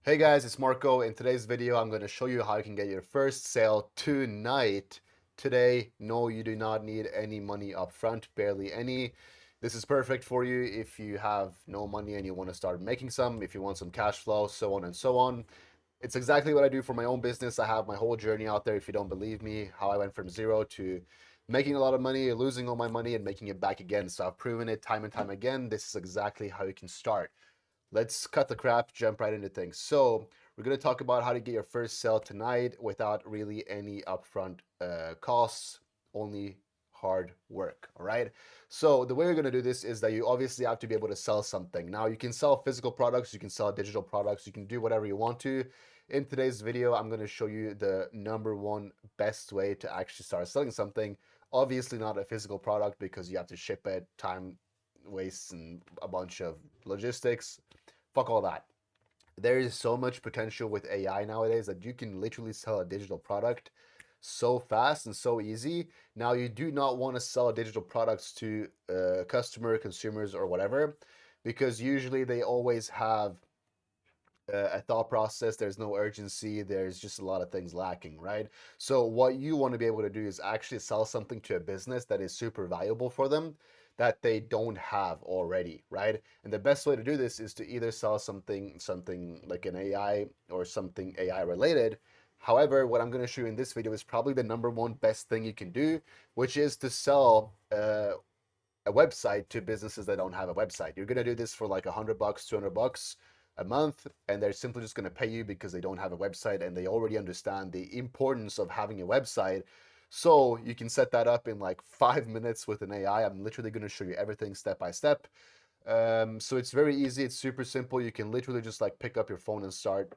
Hey guys, it's Marco. In today's video, I'm going to show you how you can get your first sale tonight. Today, no, you do not need any money up front, barely any. This is perfect for you if you have no money and you want to start making some, if you want some cash flow, so on and so on. It's exactly what I do for my own business. I have my whole journey out there. If you don't believe me, how I went from zero to making a lot of money, losing all my money, and making it back again. So I've proven it time and time again. This is exactly how you can start. Let's cut the crap, jump right into things. So, we're going to talk about how to get your first sale tonight without really any upfront costs, only hard work. All right. So, the way you're going to do this is that you obviously have to be able to sell something. Now, you can sell physical products, you can sell digital products, you can do whatever you want to. In today's video, I'm going to show you the number one best way to actually start selling something. Obviously, not a physical product because you have to ship it, time wastes, and a bunch of logistics. Fuck all that. There is so much potential with AI nowadays that you can literally sell a digital product so fast and so easy. Now, you do not want to sell digital products to consumers, or whatever, because usually they always have a thought process. There's no urgency. There's just a lot of things lacking, right? So, what you want to be able to do is actually sell something to a business that is super valuable for them that they don't have already, right? And the best way to do this is to either sell something like an AI or something AI related. However, what I'm going to show you in this video is probably the number one best thing you can do, which is to sell a website to businesses that don't have a website. You're going to do this for like $100, $200 a month, and they're simply just going to pay you because they don't have a website and they already understand the importance of having a website. So you can set that up in like 5 minutes with an AI. I'm literally going to show you everything step by step. So it's very easy. It's super simple. You can literally just like pick up your phone and start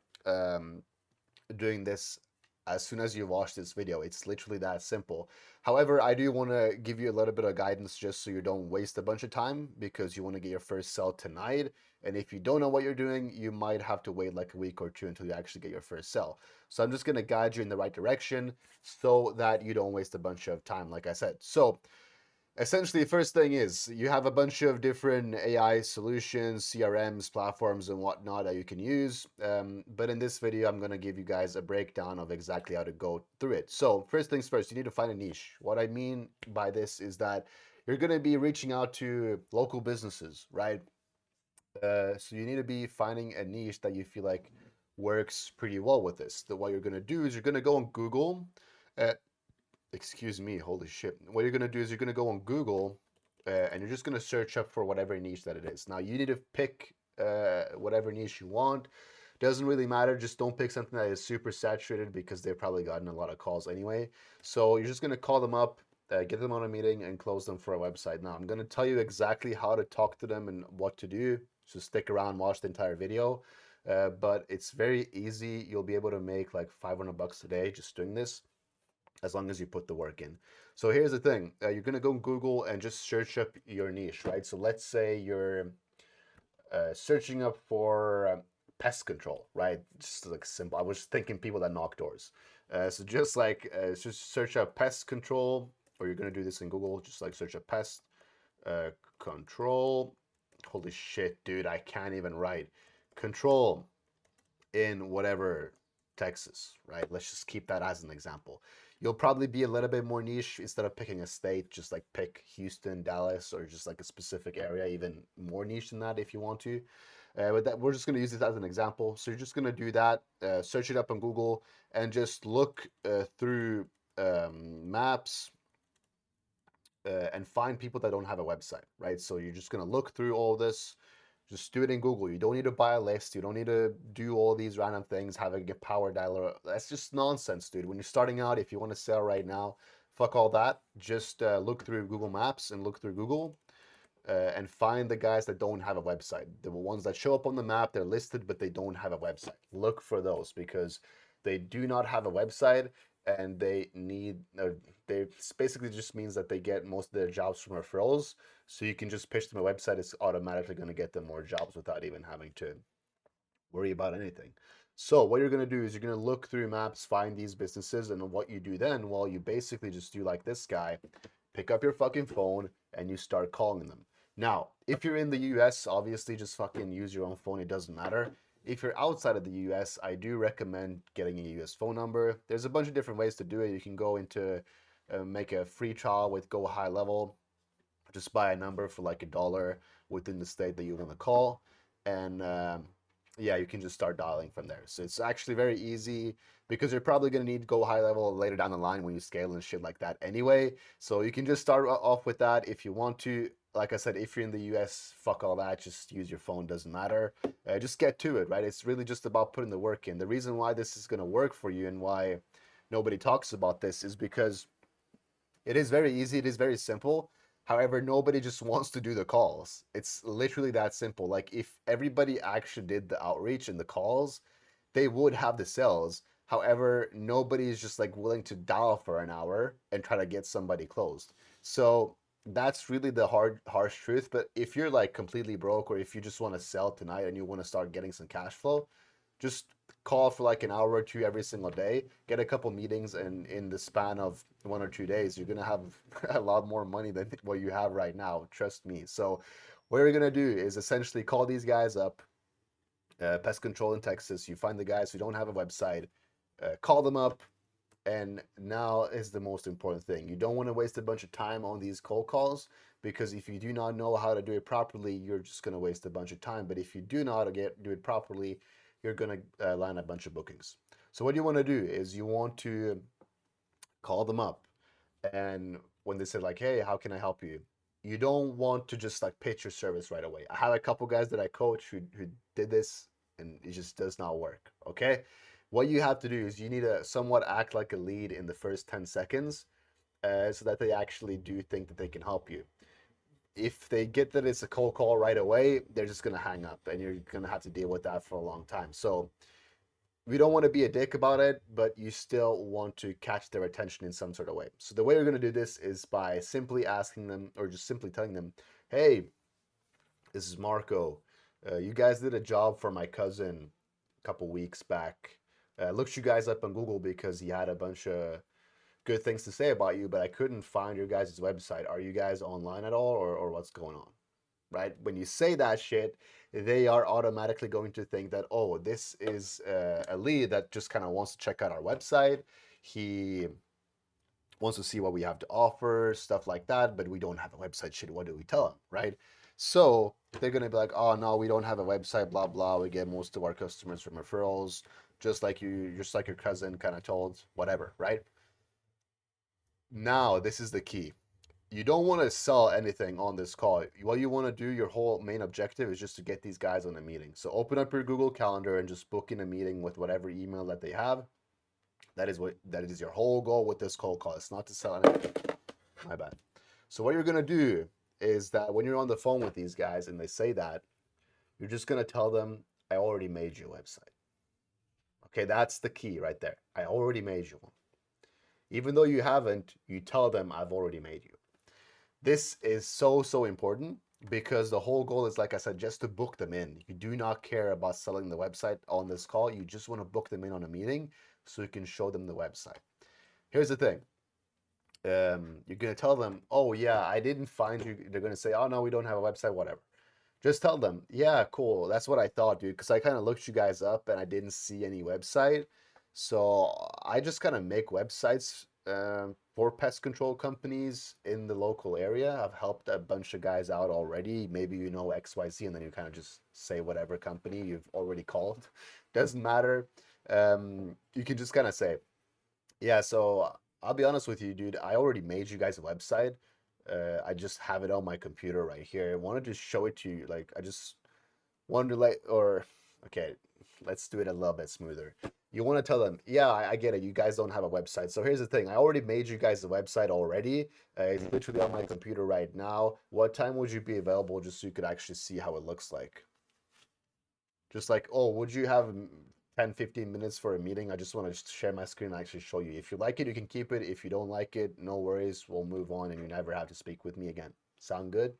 doing this as soon as you watch this video. It's literally that simple. However, I do want to give you a little bit of guidance just so you don't waste a bunch of time, because you want to get your first sale tonight. And if you don't know what you're doing, you might have to wait like a week or two until you actually get your first sale. So I'm just going to guide you in the right direction so that you don't waste a bunch of time, like I said. So essentially, the first thing is you have a bunch of different AI solutions, CRMs, platforms, and whatnot that you can use. But in this video, I'm going to give you guys a breakdown of exactly how to go through it. So, first things first, you need to find a niche. What I mean by this is that you're going to be reaching out to local businesses, right? So, you need to be finding a niche that you feel like works pretty well with this. So what you're going to do is you're going to go on Google. Uh, Excuse me, holy shit. What you're gonna do is you're gonna go on Google, and you're just gonna search up for whatever niche that it is. Now you need to pick whatever niche you want. Doesn't really matter. Just don't pick something that is super saturated because they've probably gotten a lot of calls anyway. So you're just gonna call them up, get them on a meeting, and close them for a website. Now I'm gonna tell you exactly how to talk to them and what to do. So stick around, watch the entire video. But it's very easy. You'll be able to make like $500 a day just doing this, as long as you put the work in. So here's the thing. You're going to go on Google and just search up your niche, right? So let's say you're searching up for pest control, right? Just like simple. I was thinking people that knock doors. So just search up pest control, or you're going to do this in Google. Just like search up pest uh, control. Holy shit, dude. I can't even write. Control in whatever Texas, right? Let's just keep that as an example. You'll probably be a little bit more niche. Instead of picking a state, just like pick Houston, Dallas, or just like a specific area, even more niche than that if you want to. But that, we're just going to use this as an example. So you're just going to do that, search it up on Google, and just look through maps, and find people that don't have a website, right? So you're just going to look through all this. Just do it in Google. You don't need to buy a list. You don't need to do all these random things, having a power dialer. That's just nonsense, dude. When you're starting out, if you want to sell right now, fuck all that. Just look through Google Maps and look through Google, and find the guys that don't have a website. The ones that show up on the map, they're listed, but they don't have a website. Look for those because they do not have a website, and they need, they basically just means that they get most of their jobs from referrals. So you can just pitch them a website, it's automatically going to get them more jobs without even having to worry about anything. So what you're going to do is you're going to look through maps, find these businesses, and what you do then, well, you basically just do like this guy, pick up your fucking phone and you start calling them. Now, if you're in the US, obviously just fucking use your own phone, it doesn't matter. If you're outside of the US, I do recommend getting a US phone number. There's a bunch of different ways to do it. You can go into make a free trial with Go High Level. Just buy a number for like $1 within the state that you want to call, and yeah, you can just start dialing from there. So it's actually very easy because you're probably going to need Go High Level later down the line when you scale and shit like that anyway. So you can just start off with that if you want to. Like I said, if you're in the US, fuck all that. Just use your phone, doesn't matter. Just get to it, right? It's really just about putting the work in. The reason why this is going to work for you and why nobody talks about this is because it is very easy, it is very simple. However, nobody just wants to do the calls. It's literally that simple. Like if everybody actually did the outreach and the calls, they would have the sales. However, nobody is just like willing to dial for an hour and try to get somebody closed. So that's really the harsh truth. But if you're like completely broke or if you just want to sell tonight and you want to start getting some cash flow, just call for like an hour or two every single day, get a couple meetings, and in the span of 1 or 2 days, you're gonna have a lot more money than what you have right now. Trust me. So, what you're gonna do is essentially call these guys up, pest control in Texas. You find the guys who don't have a website, call them up, and now is the most important thing. You don't want to waste a bunch of time on these cold calls because if you do not know how to do it properly, you're just going to waste a bunch of time. But if you do know how to do it properly, you're going to line a bunch of bookings. So what you want to do is you want to call them up, and when they say like, "Hey, how can I help you?" You don't want to just like pitch your service right away. I have a couple guys that I coach who did this, and it just does not work. Okay, what you have to do is you need to somewhat act like a lead in the first 10 seconds, so that they actually do think that they can help you. If they get that it's a cold call right away, they're just going to hang up and you're going to have to deal with that for a long time. So we don't want to be a dick about it, but you still want to catch their attention in some sort of way. So the way you're going to do this is by simply asking them or just simply telling them, "Hey, this is Marco. You guys did a job for my cousin a couple weeks back. Looked you guys up on Google because he had a bunch of good things to say about you, but I couldn't find your guys' website. Are you guys online at all, or what's going on?" Right? When you say that shit, they are automatically going to think that, oh, this is a lead that just kind of wants to check out our website. He wants to see what we have to offer, stuff like that, but we don't have a website. Shit, what do we tell them, right? So they're gonna be like, oh no, we don't have a website, blah blah. We get most of our customers from referrals, just like your cousin kind of told, whatever, right? Now this is the key. You don't want to sell anything on this call. What you want to do, your whole main objective is just to get these guys on a meeting. So open up your Google Calendar and just book in a meeting with whatever email that they have. That is your whole goal with this cold call. It's not to sell anything. My bad. So what you're gonna do is that when you're on the phone with these guys and they say that, you're just gonna tell them, "I already made you a website." Okay, that's the key right there. I already made you one. Even though you haven't, you tell them, "I've already made you." This is so important because the whole goal is, like I said, just to book them in. You do not care about selling the website on this call. You just want to book them in on a meeting so you can show them the website. Here's the thing. You're going to tell them, "Oh, yeah, I didn't find you." They're going to say, "Oh, no, we don't have a website, whatever." Just tell them, "Yeah, cool. That's what I thought, dude, because I kind of looked you guys up and I didn't see any website. So I just kind of make websites for pest control companies in the local area. I've helped a bunch of guys out already. Maybe you know XYZ, and then you kind of just say whatever company you've already called. Doesn't matter. You can just kind of say, yeah, so I'll be honest with you, dude. I already made you guys a website. I just have it on my computer right here. I wanted to show it to you. Like, I just wanted to okay, let's do it a little bit smoother. You want to tell them, yeah, I get it. You guys don't have a website. So here's the thing. I already made you guys a website already. It's literally on my computer right now. What time would you be available just so you could actually see how it looks like? Just like, oh, would you have 10, 15 minutes for a meeting? I just want to share my screen and actually show you. If you like it, you can keep it. If you don't like it, no worries. We'll move on and you never have to speak with me again. Sound good?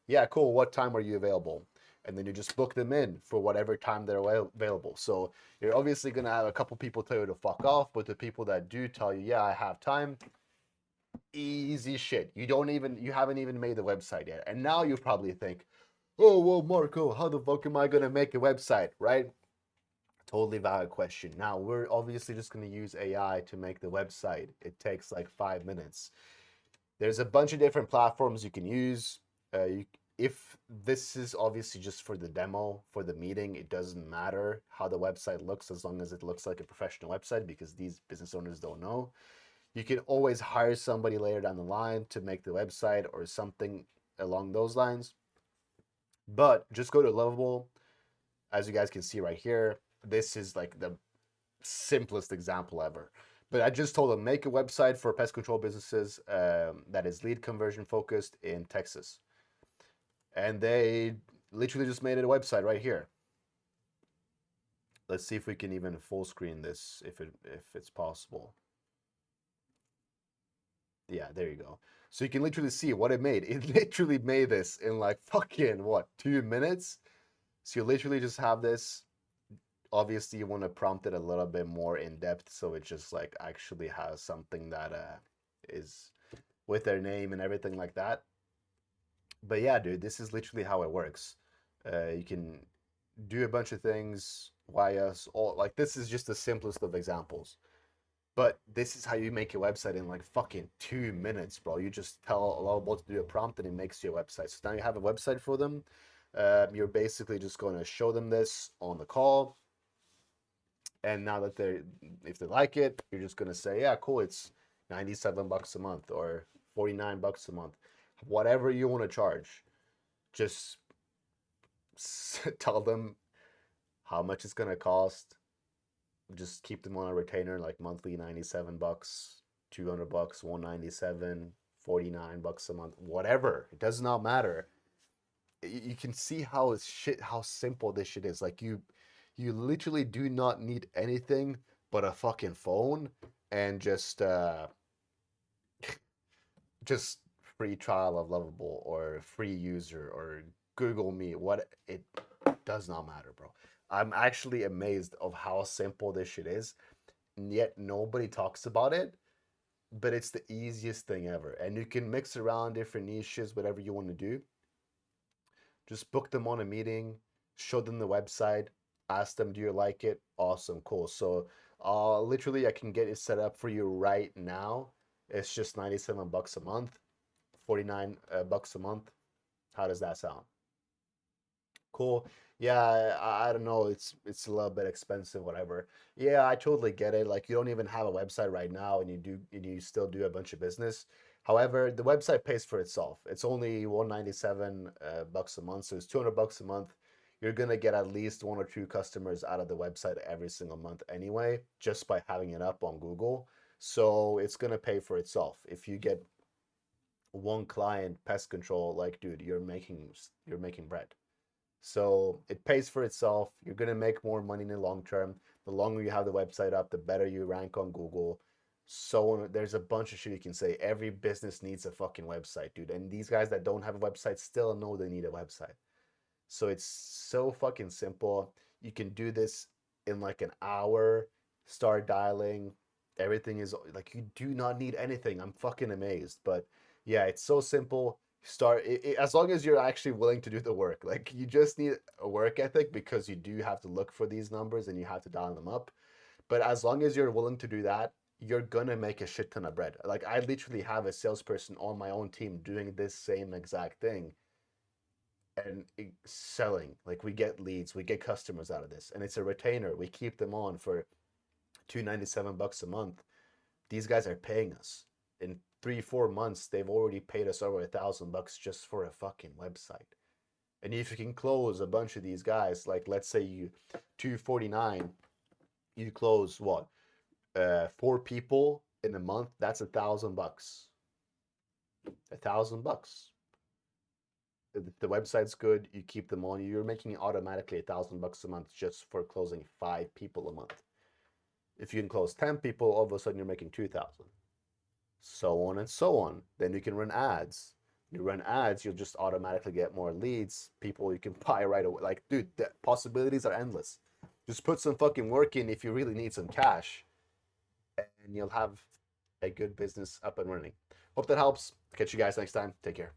Yeah, cool. What time are you available? And then you just book them in for whatever time they're available. So you're obviously going to have a couple people tell you to fuck off, but the people that do tell you, yeah, I have time, easy shit. You haven't even made the website yet. And now you probably think, oh, well, Marco, how the fuck am I going to make a website, right? Totally valid question. Now, we're obviously just going to use AI to make the website. It takes like 5 minutes. There's a bunch of different platforms you can use. If this is obviously just for the demo, for the meeting, it doesn't matter how the website looks as long as it looks like a professional website because these business owners don't know. You can always hire somebody later down the line to make the website or something along those lines. But just go to Lovable. As you guys can see right here, this is like the simplest example ever. But I just told them make a website for pest control businesses that is lead conversion focused in Texas, and they literally just made it a website right here. Let's see if we can even full screen this if it's possible. Yeah, there you go. So you can literally see what it made. It literally made this in like fucking what, 2 minutes? So you literally just have this. Obviously you want to prompt it a little bit more in depth so it just like actually has something that is with their name and everything like that. But yeah, dude, this is literally how it works. You can do a bunch of things via all, like this is just the simplest of examples. But this is how you make your website in like fucking 2 minutes, bro. You just tell Lovable to do a prompt and it makes you a website. So now you have a website for them. You're basically just going to show them this on the call. And now that if they like it, you're just gonna say, yeah, cool, it's $97 a month or $49 a month, whatever you want to charge. Just tell them how much it's gonna cost. Just keep them on a retainer, like monthly $97, $200, $197, $49 a month, whatever. It does not matter. You can see how simple this shit is. Like you literally do not need anything but a fucking phone and just free trial of Lovable or free user or Google Meet. What, it does not matter, bro. I'm actually amazed of how simple this shit is, and yet nobody talks about it. But it's the easiest thing ever, and you can mix around different niches, whatever you want to do. Just book them on a meeting, show them the website, ask them, do you like it? Awesome, cool. So literally I can get it set up for you right now. It's just $97 a month, 49 bucks a month. How does that sound? Cool. Yeah, I don't know. It's a little bit expensive, whatever. Yeah, I totally get it. Like you don't even have a website right now, and you still do a bunch of business. However, the website pays for itself. It's only 197 bucks a month, so it's 200 bucks a month. You're gonna get at least one or two customers out of the website every single month anyway, just by having it up on Google. So it's gonna pay for itself. If you get one client, pest control, like dude, you're making bread. So it pays for itself. You're gonna make more money in the long term. The longer you have the website up, the better you rank on Google. So there's a bunch of shit you can say. Every business needs a fucking website, dude. And these guys that don't have a website still know they need a website. So it's so fucking simple. You can do this in like an hour. Start dialing. Everything is like you do not need anything. I'm fucking amazed. But yeah, it's so simple. Start as long as you're actually willing to do the work. Like you just need a work ethic because you do have to look for these numbers and you have to dial them up. But as long as you're willing to do that, you're gonna make a shit ton of bread. Like I literally have a salesperson on my own team doing this same exact thing and selling. Like we get leads, we get customers out of this, and it's a retainer. We keep them on for 297 bucks a month. These guys are paying us. In 3 4 months, they've already paid us over $1,000 just for a fucking website. And if you can close a bunch of these guys, like let's say you 249, you close what? 4 people in a month, that's $1,000. $1,000. The website's good, you keep them on, you're making automatically $1,000 a month just for closing 5 people a month. If you can close 10 people, all of a sudden you're making 2,000. So on and so on. Then you can run ads. You run ads, you'll just automatically get more leads, people you can buy right away. Like, dude, the possibilities are endless. Just put some fucking work in if you really need some cash, and you'll have a good business up and running. Hope that helps. Catch you guys next time. Take care.